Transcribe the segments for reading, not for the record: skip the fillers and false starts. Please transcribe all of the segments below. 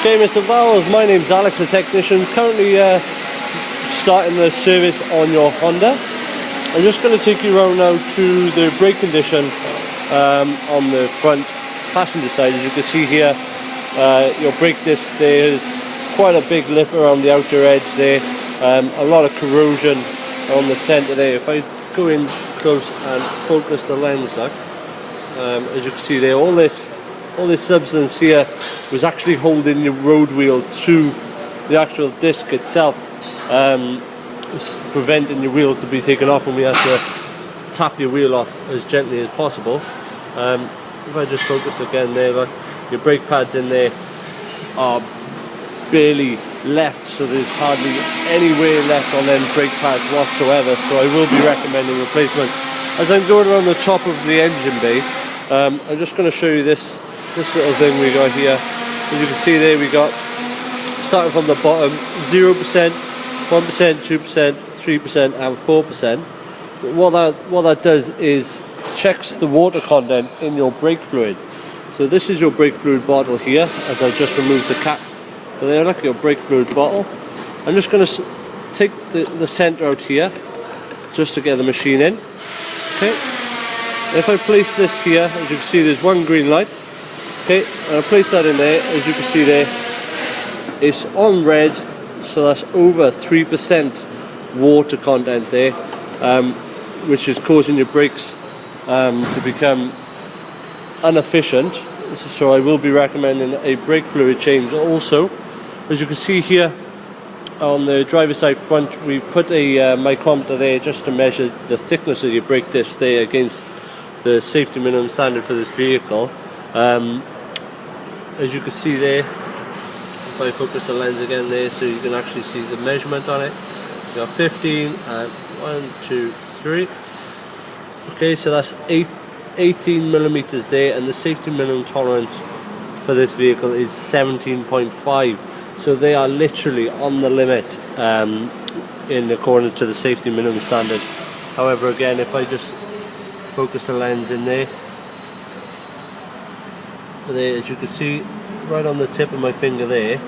Okay, Mr. Vowles, my name's Alex, the technician, currently starting the service on your Honda. I'm just going to take you around now to the brake condition on the front passenger side. As you can see here, your brake disc, there's quite a big lip around the outer edge there, a lot of corrosion on the centre there. If I go in close and focus the lens back, as you can see there, all this substance here was actually holding your road wheel to the actual disc itself, preventing your wheel to be taken off, and we have to tap your wheel off as gently as possible. If I just focus again there, look, your brake pads in there are barely left, so there's hardly any wear left on them brake pads whatsoever, so I will be recommending replacement. As I'm going around the top of the engine bay, I'm just going to show you this little thing we got here. As you can see there, we got, starting from the bottom, 0%, 1%, 2%, 3% and 4%. What that does is checks the water content in your brake fluid. So this is your brake fluid bottle here, as I've just removed the cap. So there, look at your brake fluid bottle. I'm just going to take the centre out here, just to get the machine in. Okay. If I place this here, as you can see, there's one green light. Okay, and I'll place that in there. As you can see there, it's on red, so that's over 3% water content there, which is causing your brakes to become inefficient. So I will be recommending a brake fluid change. Also, as you can see here on the driver's side front, we've put a micrometer there just to measure the thickness of your brake disc there against the safety minimum standard for this vehicle. As you can see there, if I focus the lens again there, so you can actually see the measurement on it. You got 15 and 1, 2, 3. Okay, so that's 18 millimeters there, and the safety minimum tolerance for this vehicle is 17.5. So they are literally on the limit in accordance to the safety minimum standard. However, again, if I just focus the lens in there, as you can see, right on the tip of my finger there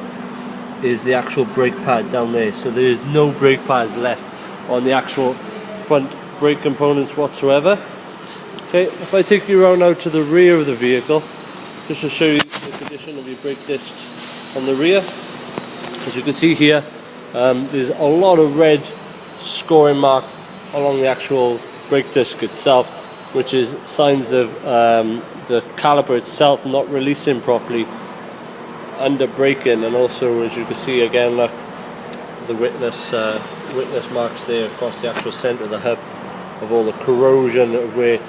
is the actual brake pad down there. So there is no brake pads left on the actual front brake components whatsoever. Okay, if I take you around now to the rear of the vehicle, just to show you the condition of your brake discs on the rear. As you can see here, there's a lot of red scoring mark along the actual brake disc itself, which is signs of the caliper itself not releasing properly under braking. And also, as you can see again, look, the witness marks there across the actual centre of the hub of all the corrosion of where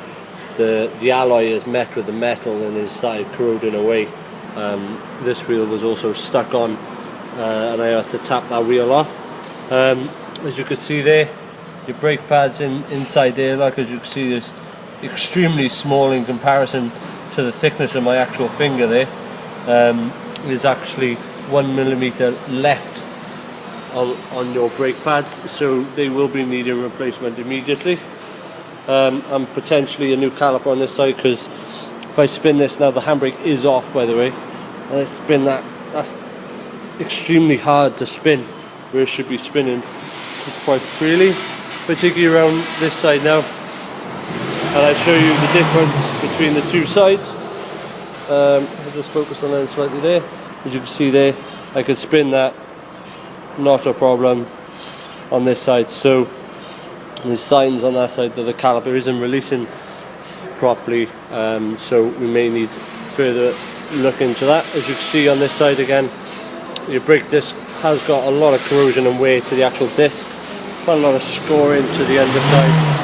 the alloy is met with the metal and is started corroding away. This wheel was also stuck on, and I had to tap that wheel off. As you can see there, your brake pads inside there, like, as you can see, is extremely small in comparison to the thickness of my actual finger there. There's actually 1 millimeter left on your brake pads, so they will be needing replacement immediately. And potentially a new caliper on this side, because if I spin this now, the handbrake is off, by the way, and I spin that's extremely hard to spin where it should be spinning quite freely. If I take you around this side now, and I show you the difference between the two sides. I'll just focus the lens slightly there. As you can see there, I can spin that, not a problem on this side. So there's signs on that side that the caliper isn't releasing properly, so we may need further look into that. As you can see on this side again, your brake disc has got a lot of corrosion and wear to the actual disc, quite a lot of scoring to the underside.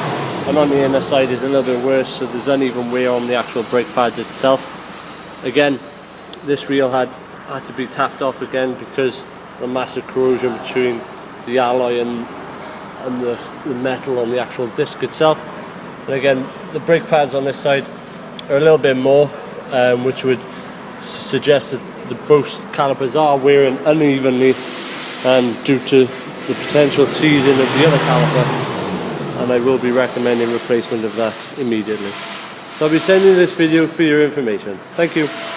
And on the inner side is a little bit worse, so there's uneven wear on the actual brake pads itself. Again, this wheel had to be tapped off again because of the massive corrosion between the alloy and the metal on the actual disc itself. And again, the brake pads on this side are a little bit more, which would suggest that both calipers are wearing unevenly due to the potential seizing of the other caliper. And I will be recommending replacement of that immediately. So I'll be sending this video for your information. Thank you.